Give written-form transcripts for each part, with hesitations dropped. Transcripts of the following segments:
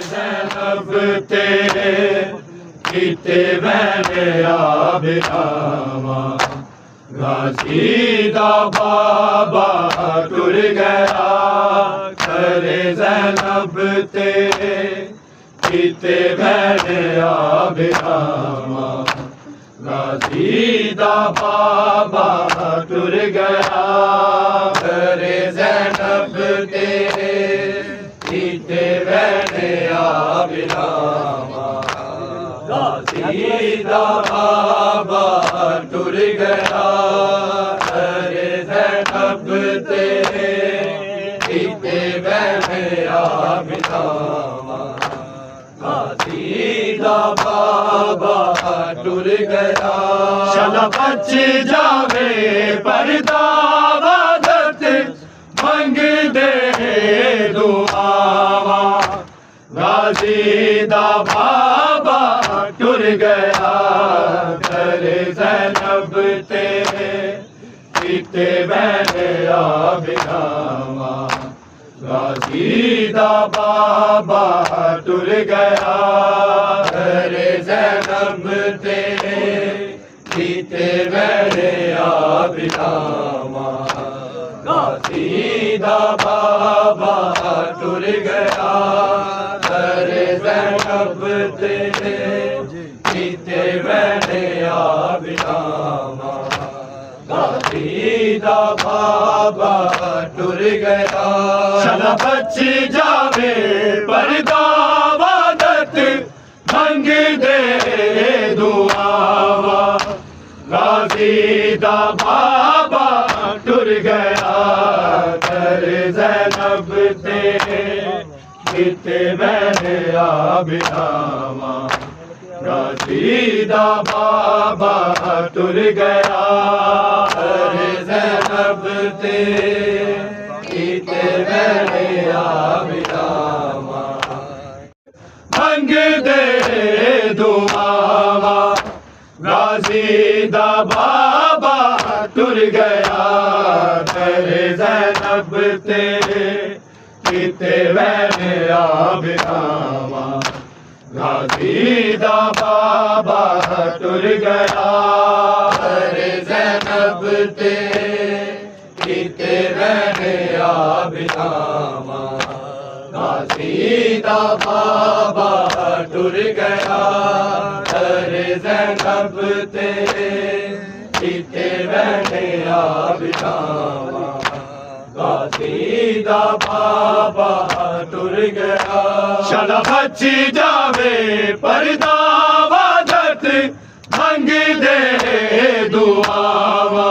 ज़ैनब तेरे किते मैंने आबिरामा गाजी दा बाबा टुर गया करे ज़ैनब तेरे किते मैंने आबिरामा गाजी दा बाबा टुर गया करे ज़ैनब तेरे किते मैंने आबिरामा गाजी दा बाबा टुर गया करे ज़ैनब तेरे किते मैंने आबिरामा गाजी दा बाबा टुर गया शला बच जावे परदा वदत मंग दे दुआवा गाजी दा बाबा टुर गया करे ज़ैनब तेरे किते मैंने आबिरामा गाजी दा बाबा टुर गया करे ज़ैनब तेरे किते मैंने आबिरामा गाजी दा बाबा टुर गया करे ज़ैनब तेरे किते मैंने आबिरामा गाजी दा बाबा टुर गया शला बच जावे परदा वदत मंग दे दुआवा गाजी दा बाबा टुर गया करे ज़ैनब तेरे किते मैंने आबिरामा गाजी दा बाबा टुर गया करे ज़ैनब तेरे किते मैंने आबिरामा मंग दे दुआवा गाजी दा बाबा टुर गया करे ज़ैनब तेरे किते मैंने आबिरामा गाजी दा बाबा टुर गया करे ज़ैनब तेरे किते मैंने आबिरामा गाजी दा बाबा टुर गया करे ज़ैनब तेरे किते मैंने आबिरामा गाजी दा बाबा टुर गया शला बच जावे परदा वदत मंग दे दुआवा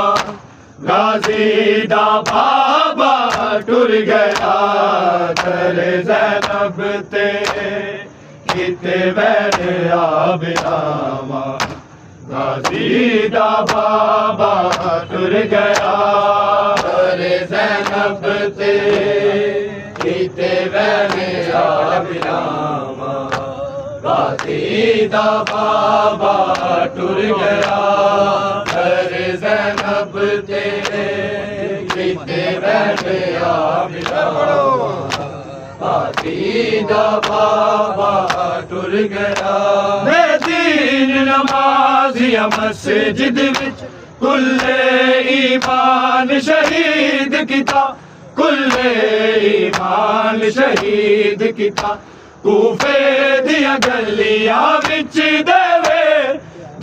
गाजी दा बाबा टुर गया करे ज़ैनब तेरे किते मैंने आबिरामा गाजी दा बाबा टुर गया करे ज़ैनब तेरे किते मैंने आबिरामा गाजी दा बाबा टुर गया करे ज़ैनब तेरे किते मैंने आबिरामा गाजी दा बाबा टुर गया मैं दीन नमाज़िया मस्जिद विच कुल्ले ईमान शहीद किता कुल्ले ईमान शहीद किता कूफे दिया गलियां विच देवे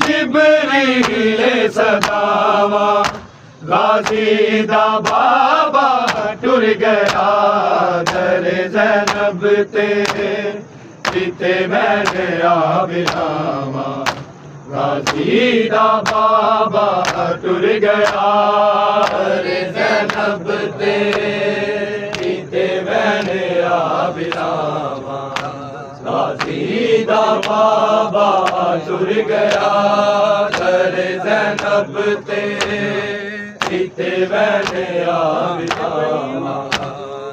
जिबरील सदावा गाजी दा बाबा टुर गया करे ज़ैनब तेरे किते मैंने आबिरामा गाजी दा बाबा टुर गया करे ज़ैनब तेरे किते मैंने आबिरामा गाजी दा बाबा टुर गया करे ज़ैनब तेरे किते मैंने आबिरामा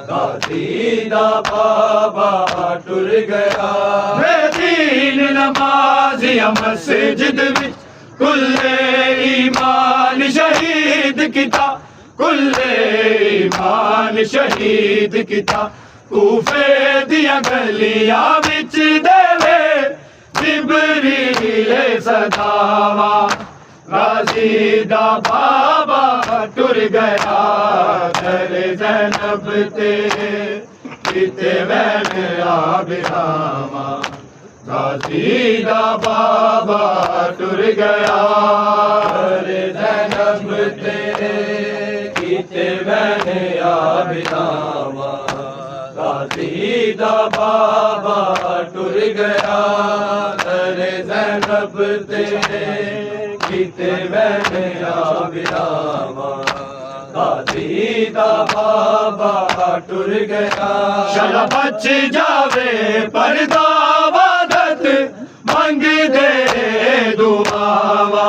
गाजी दा बाबा टुर गया मैं दीन नमाज़िया मस्जिद विच कुल्ले ईमान शहीद किता कुल्ले जवान शहीद किता कूफे दिया गलियां विच देवे जिबरीले सदावा गाजी दा बाबा टुर गया दर ज़ैनब ते किते वैन आबिरामा गाजी दा बाबा टुर गया दर ज़ैनब ते किते वैन आबिरामा गाजी दा बाबा टुर गया दर ज़ैनब ते किते मैंने आबिरामा गाजी दा बाबा टुर गया शला बच जावे पर दावत मंग दे दुआवा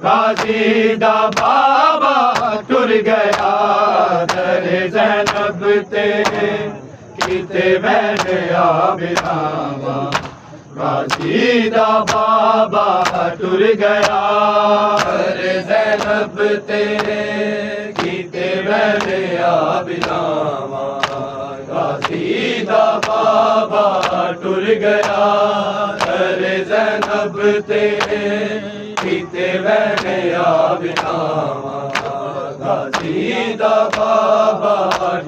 गाजी दा बाबा टुर गया दर ज़ैनब ते किते मैंने आबिरामा गाजी दा बाबा टुर गया दर ज़ैनब ते किते मैंने आबिरामा गाजी दा बाबा टुर गया दर ज़ैनब ते किते मैंने आबिरामा गाजी दा बाबा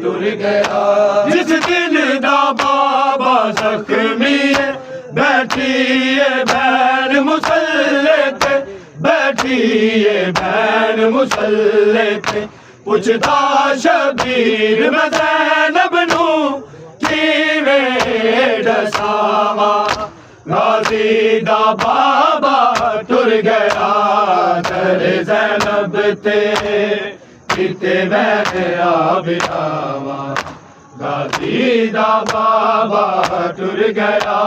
टुर गया जिस दिन दा बाबा ज़ख्मी है बैठिए बैन मुसल्ले पे बैठिए बैन मुसल्ले पे पुछदा शबीर मैं ज़ैनब नू किवें दसावा गाजी दा बाबा टुर गया दर ज़ैनब ते किते मैंने आबिरामा गाजी दा बाबा टुर गया।